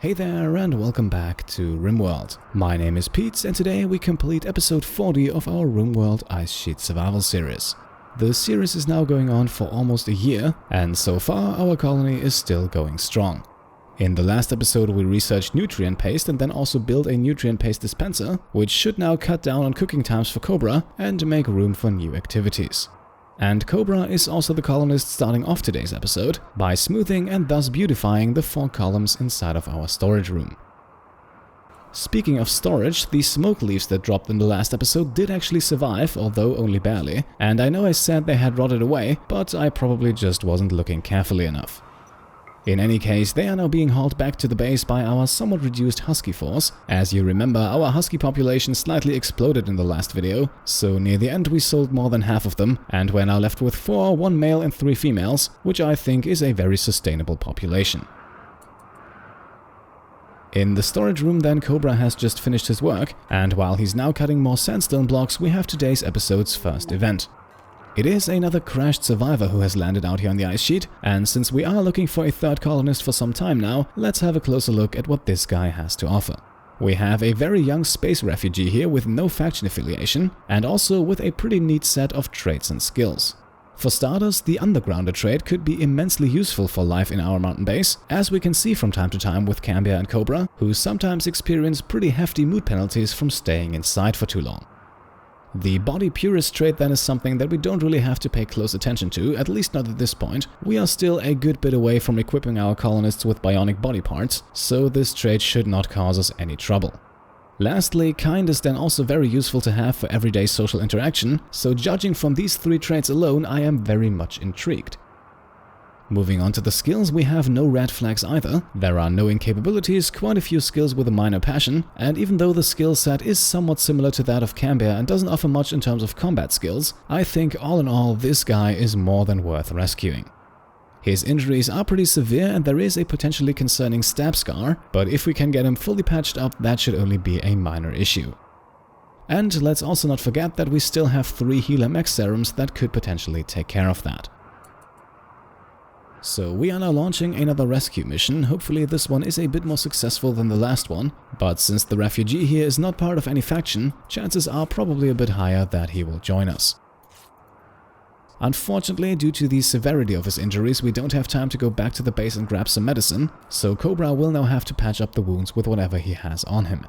Hey there and welcome back to Rimworld. My name is Pete and today we complete episode 40 of our Rimworld Ice Sheet Survival series. The series is now going on for almost a year and so far our colony is still going strong. In the last episode we researched nutrient paste and then also built a nutrient paste dispenser, which should now cut down on cooking times for Cobra and make room for new activities. And Cobra is also the colonist starting off today's episode by smoothing and thus beautifying the 4 columns inside of our storage room. Speaking of storage, the smoke leaves that dropped in the last episode did actually survive, although only barely, and I know I said they had rotted away, but I probably just wasn't looking carefully enough. In any case, they are now being hauled back to the base by our somewhat reduced husky force. As you remember, our husky population slightly exploded in the last video, so near the end we sold more than half of them, and we're now left with 4, 1 male and 3 females, which I think is a very sustainable population. In the storage room then, Cobra has just finished his work, and while he's now cutting more sandstone blocks, we have today's episode's first event. It is another crashed survivor who has landed out here on the ice sheet, and since we are looking for a third colonist for some time now, let's have a closer look at what this guy has to offer. We have a very young space refugee here with no faction affiliation, and also with a pretty neat set of traits and skills. For starters, the undergrounder trait could be immensely useful for life in our mountain base, as we can see from time to time with Cambia and Cobra, who sometimes experience pretty hefty mood penalties from staying inside for too long. The body purist trait then is something that we don't really have to pay close attention to, at least not at this point. We are still a good bit away from equipping our colonists with bionic body parts, so this trait should not cause us any trouble. Lastly, kind is then also very useful to have for everyday social interaction, so judging from these 3 traits alone, I am very much intrigued. Moving on to the skills, we have no red flags either. There are no incapabilities, quite a few skills with a minor passion, and even though the skill set is somewhat similar to that of Cambia and doesn't offer much in terms of combat skills, I think all in all this guy is more than worth rescuing. His injuries are pretty severe and there is a potentially concerning stab scar, but if we can get him fully patched up, that should only be a minor issue. And let's also not forget that we still have 3 healer mech serums that could potentially take care of that. So we are now launching another rescue mission. Hopefully this one is a bit more successful than the last one, but since the refugee here is not part of any faction, chances are probably a bit higher that he will join us. Unfortunately, due to the severity of his injuries, we don't have time to go back to the base and grab some medicine, so Cobra will now have to patch up the wounds with whatever he has on him.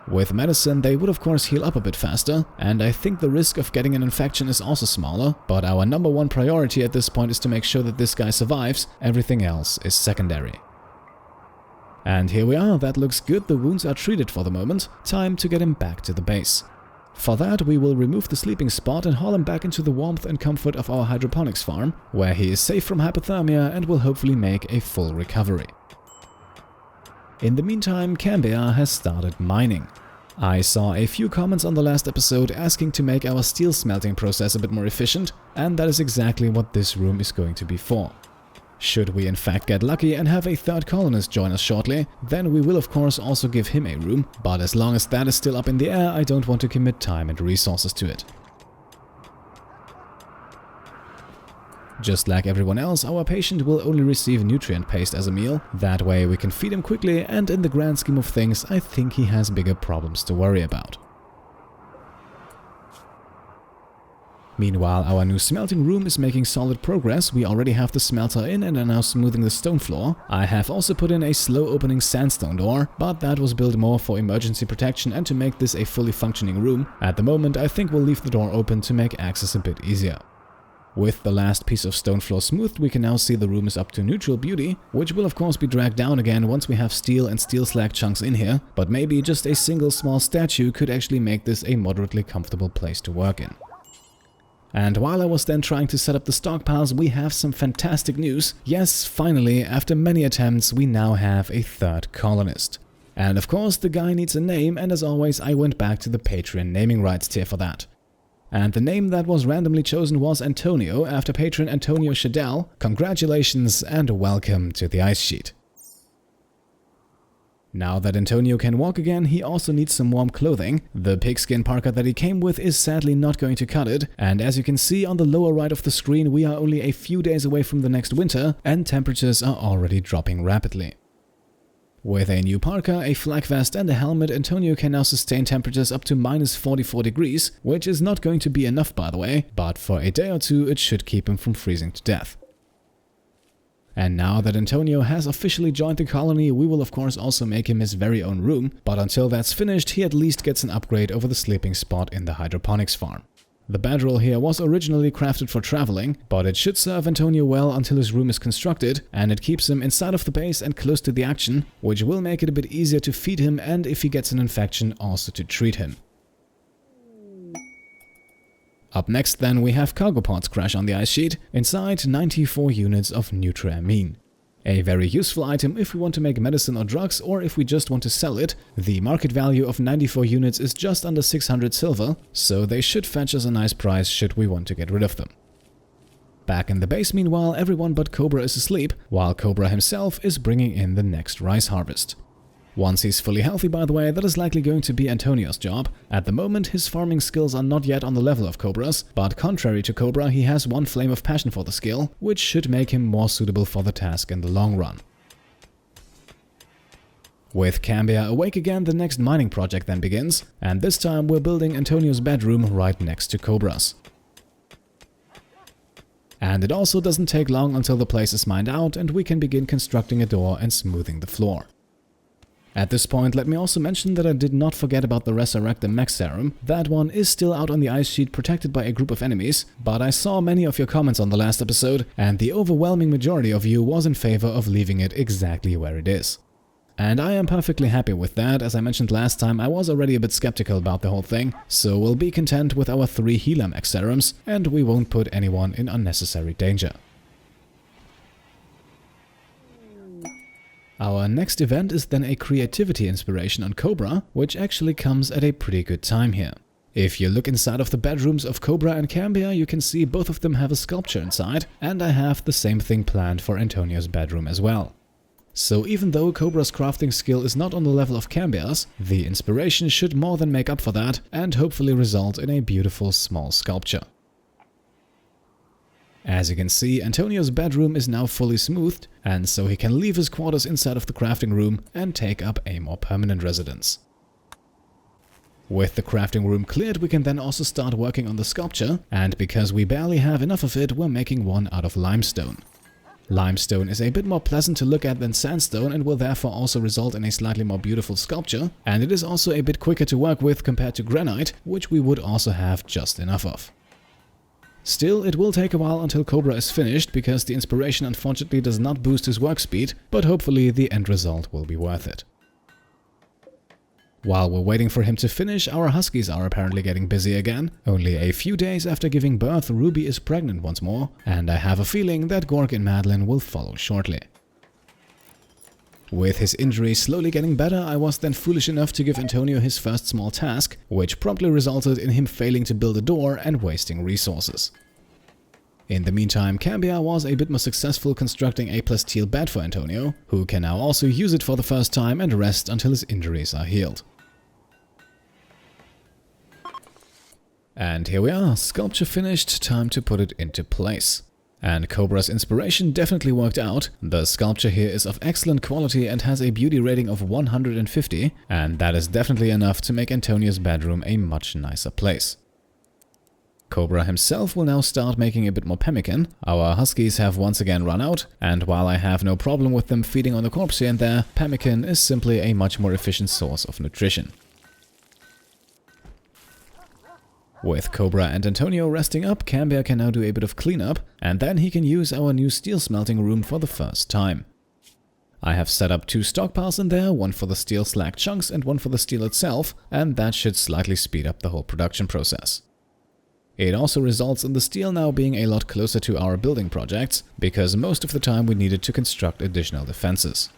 With medicine, they would of course heal up a bit faster, and I think the risk of getting an infection is also smaller, but our number 1 priority at this point is to make sure that this guy survives, everything else is secondary. And here we are, that looks good, the wounds are treated for the moment, time to get him back to the base. For that, we will remove the sleeping spot and haul him back into the warmth and comfort of our hydroponics farm, where he is safe from hypothermia and will hopefully make a full recovery. In the meantime, Cambia has started mining. I saw a few comments on the last episode asking to make our steel smelting process a bit more efficient, and that is exactly what this room is going to be for. Should we in fact get lucky and have a third colonist join us shortly, then we will of course also give him a room, but as long as that is still up in the air, I don't want to commit time and resources to it. Just like everyone else, our patient will only receive nutrient paste as a meal. That way we can feed him quickly, and in the grand scheme of things, I think he has bigger problems to worry about. Meanwhile, our new smelting room is making solid progress. We already have the smelter in and are now smoothing the stone floor. I have also put in a slow opening sandstone door, but that was built more for emergency protection and to make this a fully functioning room. At the moment, I think we'll leave the door open to make access a bit easier. With the last piece of stone floor smoothed, we can now see the room is up to neutral beauty, which will of course be dragged down again once we have steel and steel slag chunks in here, but maybe just a single small statue could actually make this a moderately comfortable place to work in. And while I was then trying to set up the stockpiles, we have some fantastic news. Yes, finally, after many attempts, we now have a third colonist. And of course, the guy needs a name, and as always, I went back to the Patreon naming rights tier for that. And the name that was randomly chosen was Antonio, after patron Antonio Shadell. Congratulations and welcome to the ice sheet. Now that Antonio can walk again, he also needs some warm clothing. The pigskin parka that he came with is sadly not going to cut it, and as you can see on the lower right of the screen, we are only a few days away from the next winter, and temperatures are already dropping rapidly. With a new parka, a flak vest and a helmet, Antonio can now sustain temperatures up to minus 44 degrees, which is not going to be enough by the way, but for a day or two it should keep him from freezing to death. And now that Antonio has officially joined the colony, we will of course also make him his very own room, but until that's finished he at least gets an upgrade over the sleeping spot in the hydroponics farm. The bedroll here was originally crafted for traveling, but it should serve Antonio well until his room is constructed, and it keeps him inside of the base and close to the action, which will make it a bit easier to feed him and if he gets an infection also to treat him. Up next then we have cargo pods crash on the ice sheet, inside 94 units of Nutriamine. A very useful item if we want to make medicine or drugs, or if we just want to sell it. The market value of 94 units is just under 600 silver, so they should fetch us a nice price should we want to get rid of them. Back in the base meanwhile, everyone but Cobra is asleep, while Cobra himself is bringing in the next rice harvest. Once he's fully healthy, by the way, that is likely going to be Antonio's job. At the moment, his farming skills are not yet on the level of Cobra's, but contrary to Cobra, he has one flame of passion for the skill, which should make him more suitable for the task in the long run. With Cambia awake again, the next mining project then begins, and this time we're building Antonio's bedroom right next to Cobra's. And it also doesn't take long until the place is mined out and we can begin constructing a door and smoothing the floor. At this point, let me also mention that I did not forget about the Resurrect the Mech serum. That one is still out on the ice sheet protected by a group of enemies, but I saw many of your comments on the last episode, and the overwhelming majority of you was in favor of leaving it exactly where it is. And I am perfectly happy with that. As I mentioned last time, I was already a bit skeptical about the whole thing, so we'll be content with our 3 healer mech serums, and we won't put anyone in unnecessary danger. Our next event is then a creativity inspiration on Cobra, which actually comes at a pretty good time here. If you look inside of the bedrooms of Cobra and Cambia, you can see both of them have a sculpture inside, and I have the same thing planned for Antonio's bedroom as well. So even though Cobra's crafting skill is not on the level of Cambia's, the inspiration should more than make up for that and hopefully result in a beautiful small sculpture. As you can see, Antonio's bedroom is now fully smoothed, and so he can leave his quarters inside of the crafting room and take up a more permanent residence. With the crafting room cleared, we can then also start working on the sculpture, and because we barely have enough of it, we're making one out of limestone. Limestone is a bit more pleasant to look at than sandstone and will therefore also result in a slightly more beautiful sculpture, and it is also a bit quicker to work with compared to granite, which we would also have just enough of. Still, it will take a while until Cobra is finished, because the inspiration unfortunately does not boost his work speed, but hopefully the end result will be worth it. While we're waiting for him to finish, our huskies are apparently getting busy again. Only a few days after giving birth, Ruby is pregnant once more, and I have a feeling that Gorg and Madeline will follow shortly. With his injury slowly getting better, I was then foolish enough to give Antonio his first small task, which promptly resulted in him failing to build a door and wasting resources. In the meantime, Cambia was a bit more successful constructing a plasteel bed for Antonio, who can now also use it for the first time and rest until his injuries are healed. And here we are, sculpture finished, time to put it into place. And Cobra's inspiration definitely worked out. The sculpture here is of excellent quality and has a beauty rating of 150, and that is definitely enough to make Antonio's bedroom a much nicer place. Cobra himself will now start making a bit more pemmican. Our huskies have once again run out, and while I have no problem with them feeding on the corpse here and there, pemmican is simply a much more efficient source of nutrition. With Cobra and Antonio resting up, Cambia can now do a bit of cleanup, and then he can use our new steel smelting room for the first time. I have set up 2 stockpiles in there, one for the steel slag chunks and one for the steel itself, and that should slightly speed up the whole production process. It also results in the steel now being a lot closer to our building projects, because most of the time we needed to construct additional defenses.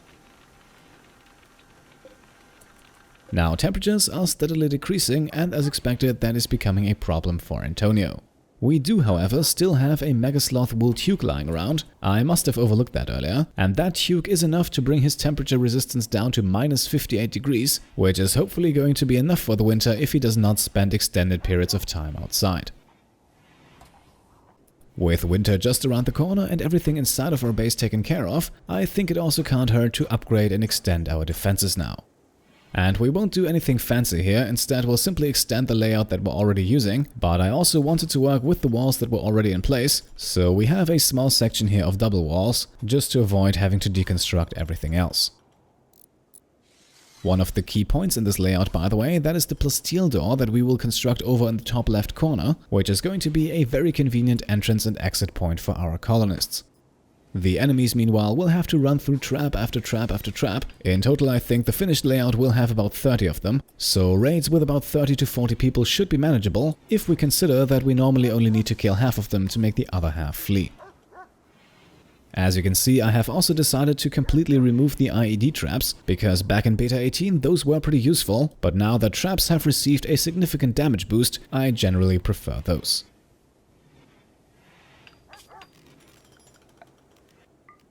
Now temperatures are steadily decreasing, and as expected that is becoming a problem for Antonio. We do, however, still have a Mega Sloth wool tuque lying around. I must have overlooked that earlier, and that tuque is enough to bring his temperature resistance down to minus 58 degrees, which is hopefully going to be enough for the winter if he does not spend extended periods of time outside. With winter just around the corner and everything inside of our base taken care of, I think it also can't hurt to upgrade and extend our defenses now. And we won't do anything fancy here, instead we'll simply extend the layout that we're already using, but I also wanted to work with the walls that were already in place, so we have a small section here of double walls, just to avoid having to deconstruct everything else. One of the key points in this layout, by the way, that is the plasteel door that we will construct over in the top left corner, which is going to be a very convenient entrance and exit point for our colonists. The enemies, meanwhile, will have to run through trap after trap after trap. In total, I think the finished layout will have about 30 of them, so raids with about 30 to 40 people should be manageable, if we consider that we normally only need to kill half of them to make the other half flee. As you can see, I have also decided to completely remove the IED traps, because back in Beta 18 those were pretty useful, but now that traps have received a significant damage boost, I generally prefer those.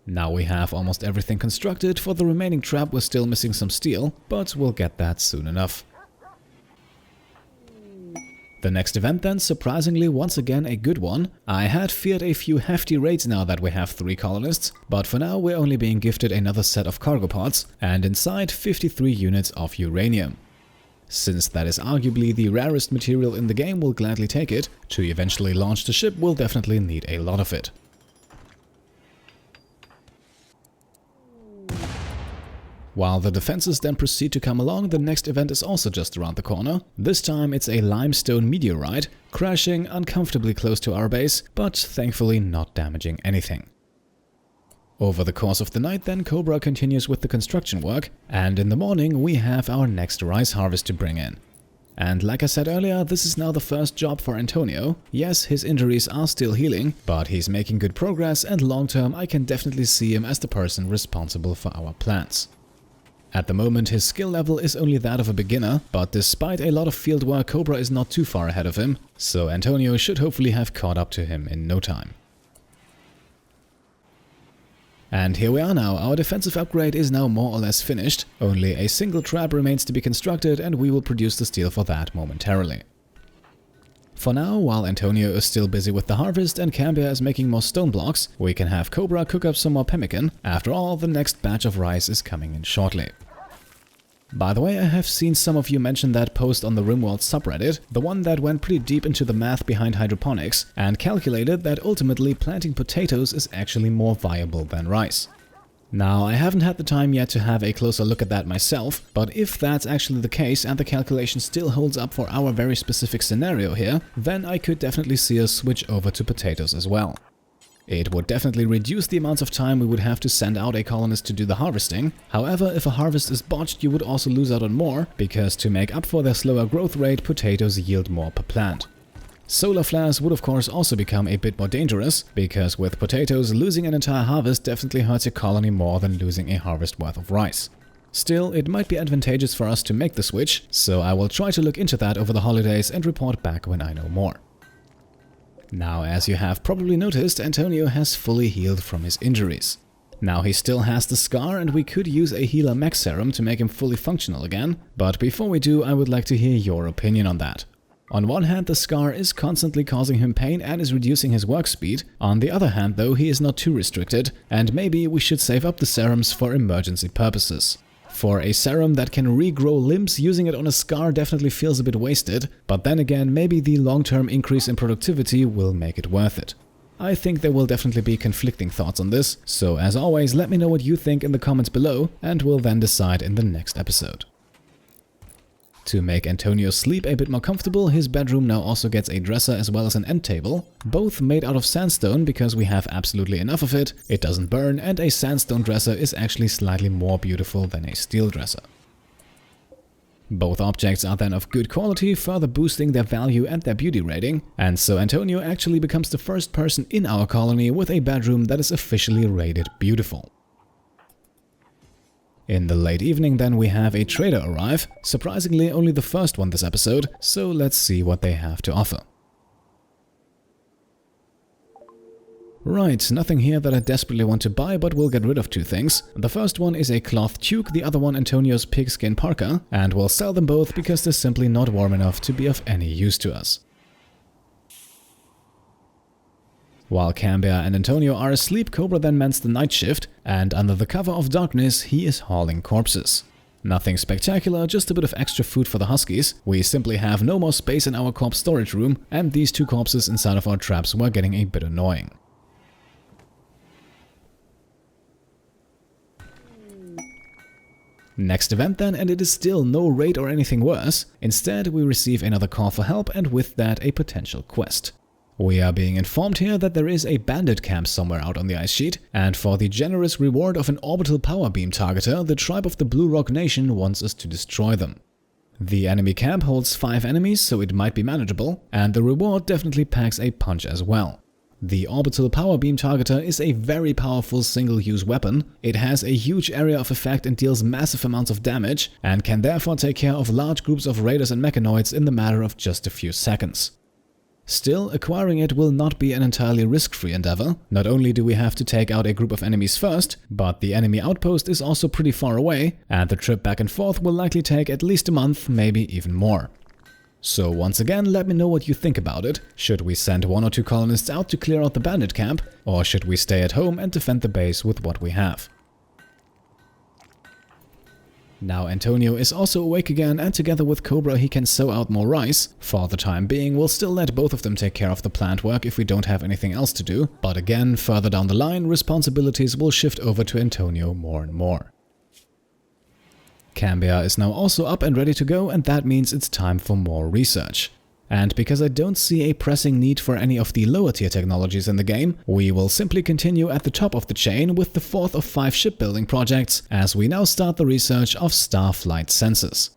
Now we have almost everything constructed. For the remaining trap we're still missing some steel, but we'll get that soon enough. The next event then, surprisingly once again a good one. I had feared a few hefty raids now that we have 3 colonists, but for now we're only being gifted another set of cargo pods, and inside 53 units of uranium. Since that is arguably the rarest material in the game, we'll gladly take it. To eventually launch the ship, we'll definitely need a lot of it. While the defenses then proceed to come along, the next event is also just around the corner. This time it's a limestone meteorite, crashing uncomfortably close to our base, but thankfully not damaging anything. Over the course of the night then, Cobra continues with the construction work, and in the morning we have our next rice harvest to bring in. And like I said earlier, this is now the first job for Antonio. Yes, his injuries are still healing, but he's making good progress, and long term I can definitely see him as the person responsible for our plants. At the moment his skill level is only that of a beginner, but despite a lot of field work, Cobra is not too far ahead of him, so Antonio should hopefully have caught up to him in no time. And here we are now. Our defensive upgrade is now more or less finished. Only a single trap remains to be constructed, and we will produce the steel for that momentarily. For now, while Antonio is still busy with the harvest and Cambia is making more stone blocks, we can have Cobra cook up some more pemmican. After all, the next batch of rice is coming in shortly. By the way, I have seen some of you mention that post on the Rimworld subreddit, the one that went pretty deep into the math behind hydroponics and calculated that ultimately planting potatoes is actually more viable than rice. Now, I haven't had the time yet to have a closer look at that myself, but if that's actually the case and the calculation still holds up for our very specific scenario here, then I could definitely see us switch over to potatoes as well. It would definitely reduce the amounts of time we would have to send out a colonist to do the harvesting. However, if a harvest is botched, you would also lose out on more, because to make up for their slower growth rate, potatoes yield more per plant. Solar flares would of course also become a bit more dangerous, because with potatoes, losing an entire harvest definitely hurts your colony more than losing a harvest worth of rice. Still, it might be advantageous for us to make the switch, so I will try to look into that over the holidays and report back when I know more. Now, as you have probably noticed, Antonio has fully healed from his injuries. Now he still has the scar, and we could use a healer mech serum to make him fully functional again, but before we do, I would like to hear your opinion on that. On one hand, the scar is constantly causing him pain and is reducing his work speed. On the other hand, though, he is not too restricted, and maybe we should save up the serums for emergency purposes. For a serum that can regrow limbs, using it on a scar definitely feels a bit wasted, but then again, maybe the long-term increase in productivity will make it worth it. I think there will definitely be conflicting thoughts on this, so as always, let me know what you think in the comments below, and we'll then decide in the next episode. To make Antonio's sleep a bit more comfortable, his bedroom now also gets a dresser as well as an end table, both made out of sandstone because we have absolutely enough of it, it doesn't burn, and a sandstone dresser is actually slightly more beautiful than a steel dresser. Both objects are then of good quality, further boosting their value and their beauty rating, and so Antonio actually becomes the first person in our colony with a bedroom that is officially rated beautiful. In the late evening then we have a trader arrive, surprisingly only the first one this episode, so let's see what they have to offer. Right, nothing here that I desperately want to buy, but we'll get rid of 2 things. The first one is a cloth toque, the other one Antonio's pigskin parka, and we'll sell them both because they're simply not warm enough to be of any use to us. While Cambia and Antonio are asleep, Cobra then mends the night shift, and under the cover of darkness, he is hauling corpses. Nothing spectacular, just a bit of extra food for the huskies. We simply have no more space in our corpse storage room, and these two corpses inside of our traps were getting a bit annoying. Next event then, and it is still no raid or anything worse. Instead, we receive another call for help, and with that, a potential quest. We are being informed here that there is a bandit camp somewhere out on the ice sheet, and for the generous reward of an orbital power beam targeter, the tribe of the Blue Rock Nation wants us to destroy them. The enemy camp holds 5 enemies, so it might be manageable, and the reward definitely packs a punch as well. The orbital power beam targeter is a very powerful single-use weapon. It has a huge area of effect and deals massive amounts of damage, and can therefore take care of large groups of raiders and mechanoids in the matter of just a few seconds. Still, acquiring it will not be an entirely risk-free endeavor. Not only do we have to take out a group of enemies first, but the enemy outpost is also pretty far away, and the trip back and forth will likely take at least a month, maybe even more. So once again, let me know what you think about it. Should we send 1 or 2 colonists out to clear out the bandit camp, or should we stay at home and defend the base with what we have? Now Antonio is also awake again, and together with Cobra he can sow out more rice. For the time being, we'll still let both of them take care of the plant work if we don't have anything else to do, but again, further down the line, responsibilities will shift over to Antonio more and more. Cambia is now also up and ready to go, and that means it's time for more research. And because I don't see a pressing need for any of the lower tier technologies in the game, we will simply continue at the top of the chain with the 4th of 5 shipbuilding projects, as we now start the research of star flight sensors.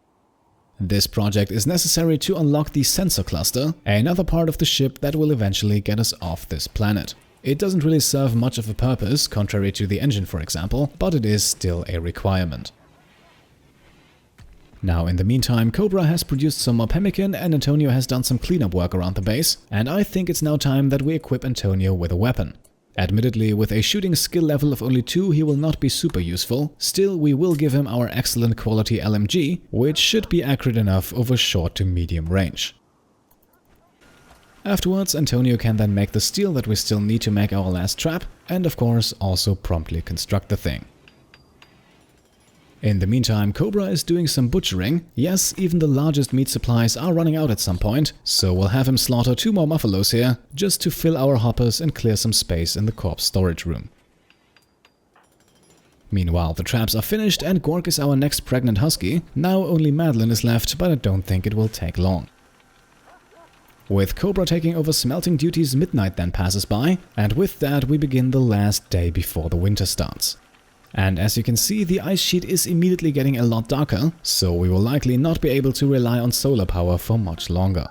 This project is necessary to unlock the sensor cluster, another part of the ship that will eventually get us off this planet. It doesn't really serve much of a purpose, contrary to the engine for example, but it is still a requirement. Now in the meantime, Cobra has produced some more pemmican and Antonio has done some cleanup work around the base, and I think it's now time that we equip Antonio with a weapon. Admittedly, with a shooting skill level of only 2, he will not be super useful. Still, we will give him our excellent quality LMG, which should be accurate enough over short to medium range. Afterwards, Antonio can then make the steel that we still need to make our last trap, and of course also promptly construct the thing. In the meantime, Cobra is doing some butchering. Yes, even the largest meat supplies are running out at some point, so we'll have him slaughter 2 more muffalos here, just to fill our hoppers and clear some space in the corpse storage room. Meanwhile, the traps are finished and Gork is our next pregnant husky. Now only Madeline is left, but I don't think it will take long. With Cobra taking over smelting duties, midnight then passes by, and with that we begin the last day before the winter starts. And as you can see, the ice sheet is immediately getting a lot darker, so we will likely not be able to rely on solar power for much longer.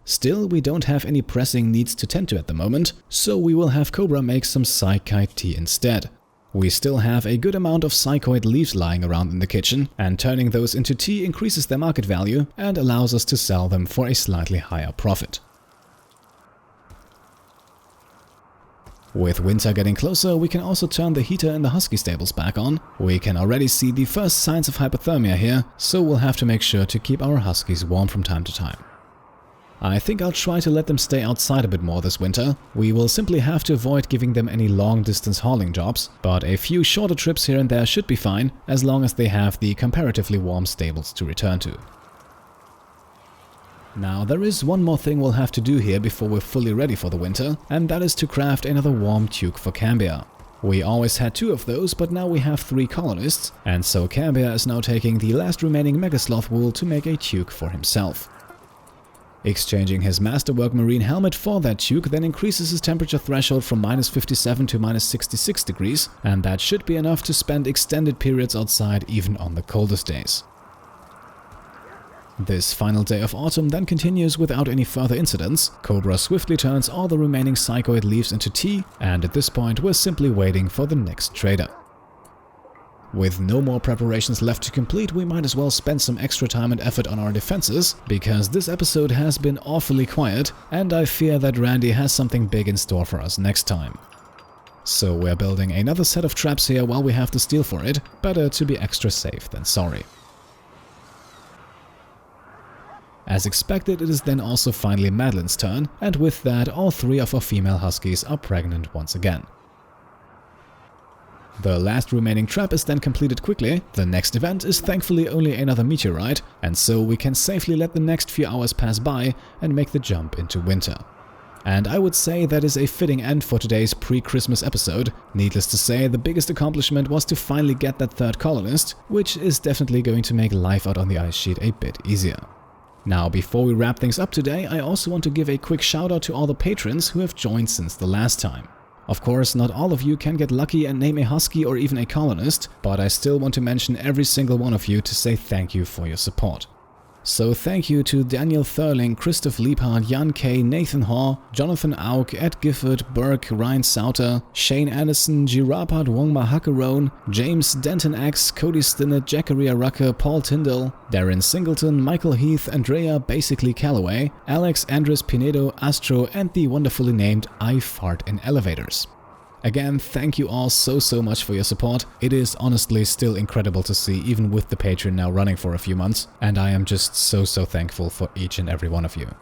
Still, we don't have any pressing needs to tend to at the moment, so we will have Cobra make some psychite tea instead. We still have a good amount of psychoid leaves lying around in the kitchen, and turning those into tea increases their market value and allows us to sell them for a slightly higher profit. With winter getting closer, we can also turn the heater in the husky stables back on. We can already see the first signs of hypothermia here, so we'll have to make sure to keep our huskies warm from time to time. I think I'll try to let them stay outside a bit more this winter. We will simply have to avoid giving them any long-distance hauling jobs, but a few shorter trips here and there should be fine, as long as they have the comparatively warm stables to return to. Now, there is one more thing we'll have to do here before we're fully ready for the winter, and that is to craft another warm tuque for Cambia. We always had 2 of those, but now we have 3 colonists, and so Cambia is now taking the last remaining megasloth wool to make a tuque for himself. Exchanging his masterwork marine helmet for that tuque then increases his temperature threshold from -57 to -66 degrees, and that should be enough to spend extended periods outside even on the coldest days. This final day of autumn then continues without any further incidents. Cobra swiftly turns all the remaining psychoid leaves into tea, and at this point we're simply waiting for the next trader. With no more preparations left to complete, we might as well spend some extra time and effort on our defenses, because this episode has been awfully quiet, and I fear that Randy has something big in store for us next time. So we're building another set of traps here while we have the steel for it. Better to be extra safe than sorry. As expected, it is then also finally Madeline's turn, and with that, all 3 of our female huskies are pregnant once again. The last remaining trap is then completed quickly. The next event is thankfully only another meteorite, and so we can safely let the next few hours pass by and make the jump into winter. And I would say that is a fitting end for today's pre-Christmas episode. Needless to say, the biggest accomplishment was to finally get that 3rd colonist, which is definitely going to make life out on the ice sheet a bit easier. Now, before we wrap things up today, I also want to give a quick shout out to all the patrons who have joined since the last time. Of course, not all of you can get lucky and name a husky or even a colonist, but I still want to mention every single one of you to say thank you for your support. So thank you to Daniel Thurling, Christoph Liebhardt, Jan K., Nathan Haw, Jonathan Auk, Ed Gifford, Burke, Ryan Sauter, Shane Anderson, Girapad Wongma Hakaron, James Denton X, Cody Stinnett, Jackaria Rucker, Paul Tyndall, Darren Singleton, Michael Heath, Andrea Basically Callaway, Alex Andres Pinedo, Astro, and the wonderfully named I Fart in Elevators. Again, thank you all so much for your support. It is honestly still incredible to see, even with the Patreon now running for a few months, and I am just so thankful for each and every one of you.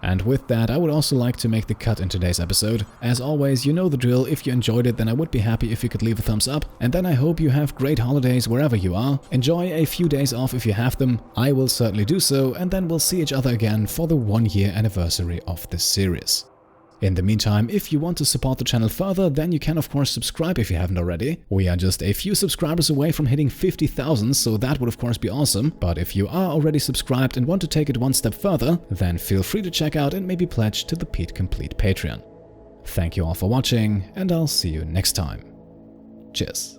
And with that, I would also like to make the cut in today's episode. As always, you know the drill. If you enjoyed it, then I would be happy if you could leave a thumbs up, and then I hope you have great holidays wherever you are. Enjoy a few days off if you have them. I will certainly do so, and then we'll see each other again for the 1-year anniversary of this series. In the meantime, if you want to support the channel further, then you can of course subscribe if you haven't already. We are just a few subscribers away from hitting 50,000, so that would of course be awesome. But if you are already subscribed and want to take it one step further, then feel free to check out and maybe pledge to the Pete Complete Patreon. Thank you all for watching, and I'll see you next time. Cheers.